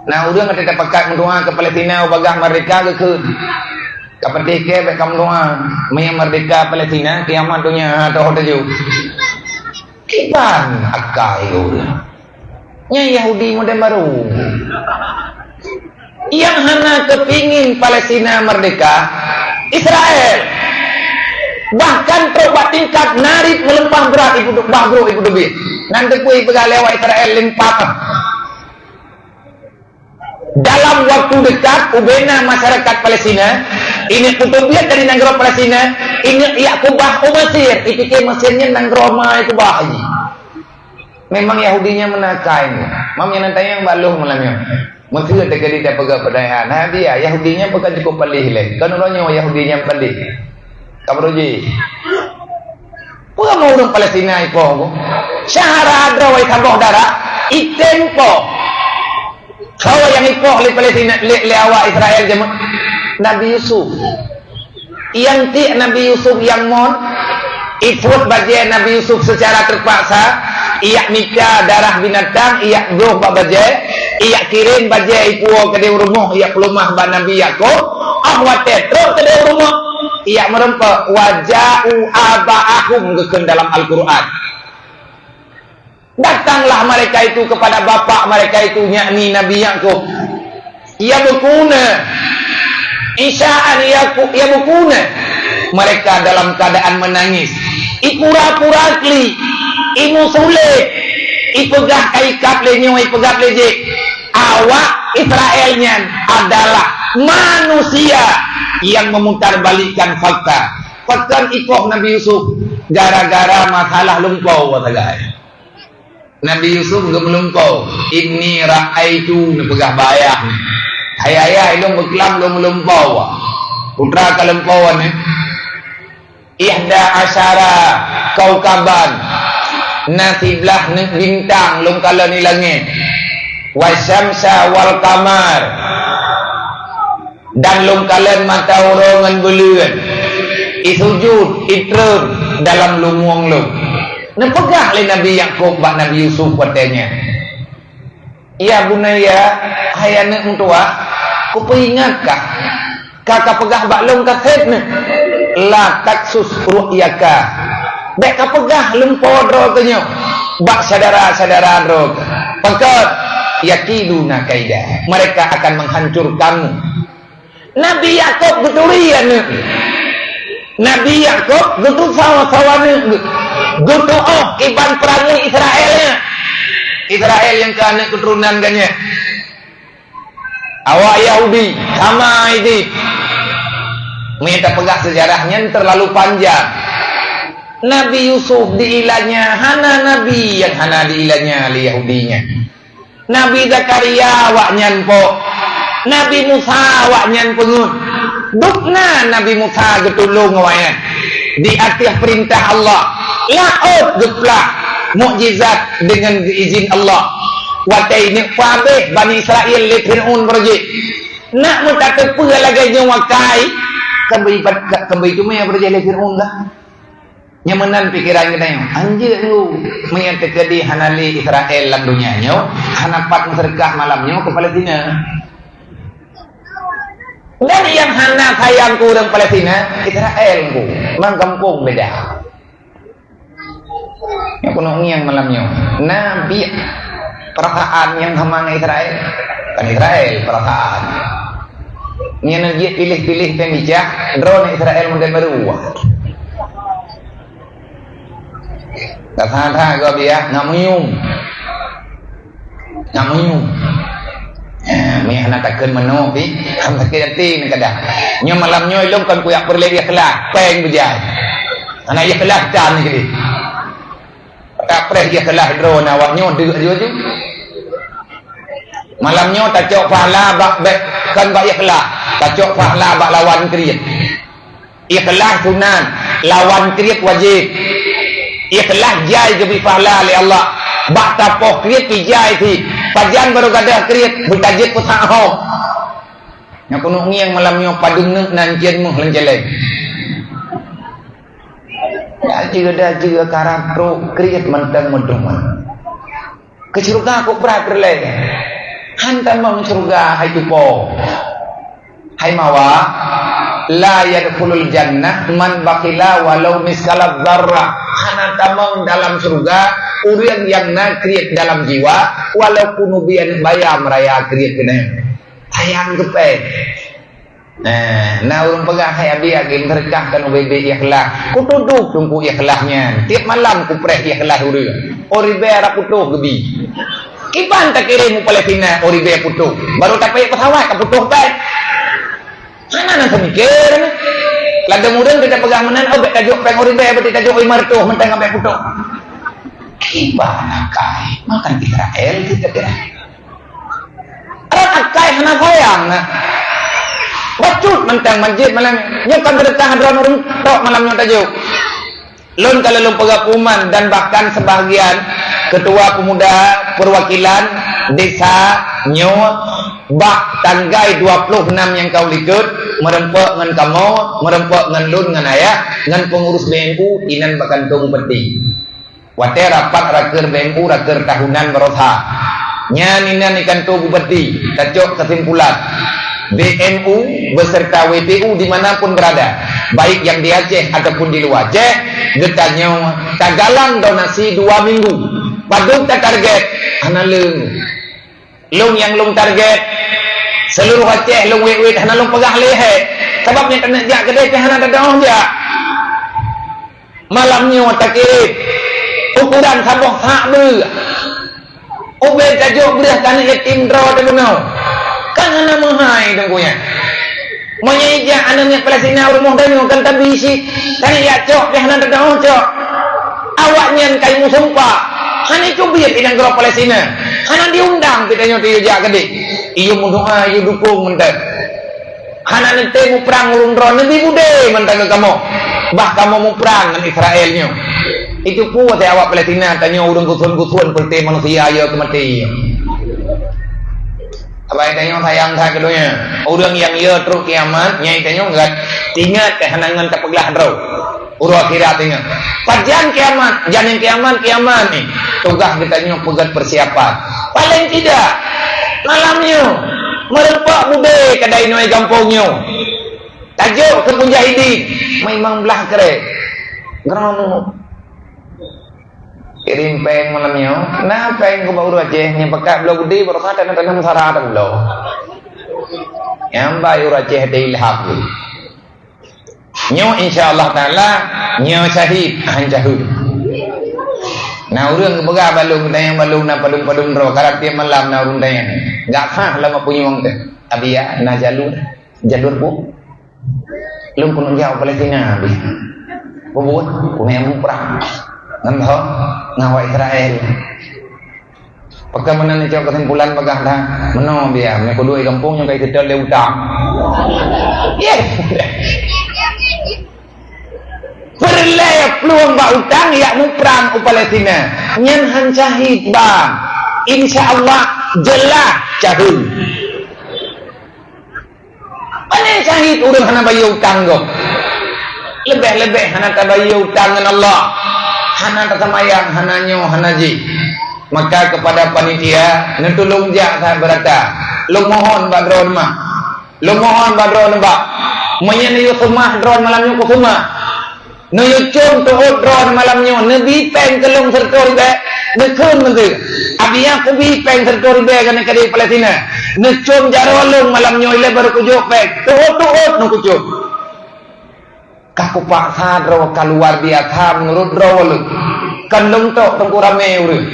Nah, udah nggak ada pakai mendoa ke Palestina, bagah merdeka ke kapatih ke baik mendoa, maya merdeka Palestina, kiamat dunia atau hotel jauh. Kiban akai udah. Nya Yahudi model baru. Yang hana kepingin Palestina merdeka, Israel. Bahkan coba tingkat narik melempah berat ibu bahbro ibu debi. Nanti kui pegalewa Israel limpah. Dalam waktu dekat ubena masyarakat Palestina ini kutubia dari negara Palestina ini Yakubah Mesir itu ke Mesirnya negara itu bahaji. Memang Yahudinya menakai. Mamnya nantanya yang baluh malamnya. Mesir terjadi dia pegak pedaya. Nah dia Yahudinya pegak cukup pelih leh. Kan orangnya Yahudinya pelih. Kabroji. Pegak mau orang Palestina ipo. Syahara adrawai kaboh darah itempo. Kau yang ipoh li Palestina li awak Israel jaman Nabi Yusuf. Yang ti Nabi Yusuf yang mon ikut bagian Nabi Yusuf secara terpaksa. Ia nikah darah binatang, ia doh babaje, ia kirim baje ipuo ke rumah, ia pelumah ba Nabi Yakub. Ahwate terus ke rumah. Ia merempa waja'u aba'ahum ke dalam Al-Qur'an. Datanglah mereka itu kepada bapak mereka itu yakni Nabi Yakub. Ia berkuna. Isya'an ia berkuna. Mereka dalam keadaan menangis. Ipura-pura kli. Imu sulit. Ipegah kaikap lenyo ipegah lejek. Awak Israelnya adalah manusia yang memutarbalikkan fakta. Fakta ikoh Nabi Yusuf gara-gara masalah lumpau watagay. Nabi Yusuf gemelumpau. Inni ra'aitu nepegah bayah. Hayaya ilung beklam lumpau. Putra kalempauan ihda asyara kaukaban. Nasiblah bintang lung kala ni langit. Wasyamsa wal kamar. Dan lung kala mata urongan bulan. Isujud itrun dalam lumuang lung. Nepegah oleh Nabi Yakub bak Nabi Yusuf katanya. Ya bunaya, hai anak mentua, ku peringatkah kakak pegah bak lung kasetna. La taksus ru'yaka. Bek ka pegah lung podro kenyo. Bak saudara-saudara ro. Pekot yakiduna kaidah. Mereka akan menghancurkanmu. Nabi Yakub geturian. Nabi Yakub getu sawa-sawane. Gutu iban perangi Israelnya. Israel yang ke anak keturunan ganya. Awak Yahudi sama ini. Minta pegah sejarahnya terlalu panjang. Nabi Yusuf diilahnya hana nabi yang hana diilahnya li Yahudinya. Nabi Zakaria waknyan po. Nabi Musa waknyan pengut. Dukna Nabi Musa getulung wayan. Di atas perintah Allah. Laut geplah mukjizat dengan izin Allah. Watai ni fabih Bani Israel li Fir'aun berji. Nak mutata pula lagi nyawakai kembali cuma yang berji li Fir'aun dah. Nyamanan pikiran kita yang anjir lu menyatakan di hanali Israel lang dunia nyo hanapat serkah malamnya ke Palestina. Dan yang hana sayangku dan Palestina Israel ku mangkampung beda. Yang penuh yang malamnya Nabi perasaan yang hamang Israel kan Israel perasaan ini dia pilih-pilih pemijak drone Israel model baru kata-kata gua biar ngamuyung mi anak takkan menopi ham sakit hati kadang nyo malamnya ilung kan kuyak berlari ikhlas peng bejai anak ikhlas dan ni kapres dia kelah drone awaknya dia je malamnya tacok pahala bak kan bak ikhlas tacok pahala bak lawan kriat ikhlas sunan lawan kriat wajib ikhlas jai ke pahala oleh Allah bak tapoh kriat jai ti pajan baru gadah kriat bertajik pesahoh yang penuh yang malamnya padung nan jian mu lenjeleng dah juga karakter kriat mentang-mentang kecilkan aku berat berlai hantamang surga hai tupo hai mawa la yadkhulul jannah man bakhila walau miskala dzarrah. Hantamang dalam surga urang yang na kriet dalam jiwa walaupun ubian bayam raya kriet kena sayang kepe. Nah urang pegang hai abi agim berkah kan ubebe ikhlas ku duduk tunggu ikhlasnya tiap malam ku preh ikhlas urang oribe ara putuh gebi iban tak kirim Palestina oribe putuh baru tak payah pesawat ka putuh baik mana nak mikir lada mudeng tidak pegang menan obek tajuk peng oribe berarti tajuk imartuh mentang ambek putuh iban kai makan Israel kita kira orang akai hana sayang bacut mentang masjid malam nyokan berkah hadron urang tok malamnya tajuk lun kalau lun pegakuman dan bahkan sebahagian ketua pemuda perwakilan desa nyo bak tanggai 26 yang kau likut merempok ngan kamu merempok ngan lun ngan ayah ngan pengurus BMU inan bakan tung peti wate rapat raker BMU raker tahunan berotha nyaninan ikan tu bupati kacok kesimpulan BMU beserta WPU dimanapun berada baik yang di Aceh ataupun di luar Aceh getanya tagalang donasi 2 minggu padung tak target hana lung yang lung target seluruh Aceh lung wet hana lung pegah lehe sebabnya kena jak kedai hana dadah dia malamnya tak kirim ukuran sabuk hak ber ubed tajuk beras tanah yatim draw dengunau kan hana mahai tengkunya menyeja anaknya Palestina rumah dan kan tabisi kan ya cok dia hana dadah cok awaknya kai musumpah hana cubit inang gerok Palestina hana diundang kita nyoti jak gede iyo mundoa iyo dukung mentang hana nete mu perang ulun dron nabi bude mentang ke kamu bah kamu mu perang dengan Israelnya itu kuat ya awak Palestina tanya urang kusun-kusun seperti manusia ya kemati apa yang sayang saya keduanya orang yang ya terus kiamat nyai tanya enggak ingat kehanangan kepeglah draw uru akhirat ingat pajan kiamat janin kiamat nih tugas kita nyok pegat persiapan paling tidak malamnya merempak bude kedai noy gampongnya tajuk ke mujahidin memang belah kere gerono kirim peng malamnya nah peng ke baru Aceh nya pekat belau gede baru kata tanam sarah tak belau yang bayu Aceh dilhaq nyo insyaallah taala nyo syahid hanjahud nah urang kebega balung dayang balung na padung-padung ro karap tiap malam na urang dayang enggak khah lama punya wong teh abi ya na jalur bu lum pun jauh Palestina abi bobot punya perang ngamho ngawa Israel pagkamanan ito kesimpulan pagkahda meno biya may kuduy kampung yung kay kita le utang yes perlaya peluang ba utang ya mu perang u Palestina nyen han syahid bang insyaallah jelah cahul pane syahid urang hana bayu utang go lebih-lebih hana tabayu utang dengan Allah hana tatamayang hananyo hanaji maka kepada panitia netulung jak saya berkata lu mohon badron mah lu mohon badron mbak menyen yu semah dron malamnya ku semah nu yu cum tu dron malamnya nabi peng kelung sertor be nekun nanti abiya ku bi peng sertor be kan ke di Palestina nu cum jarolung malamnya ile baru kujuk peng tu nu kujuk kaku paksa draw keluar biasa menurut draw lu kan lung tok tengku rame urang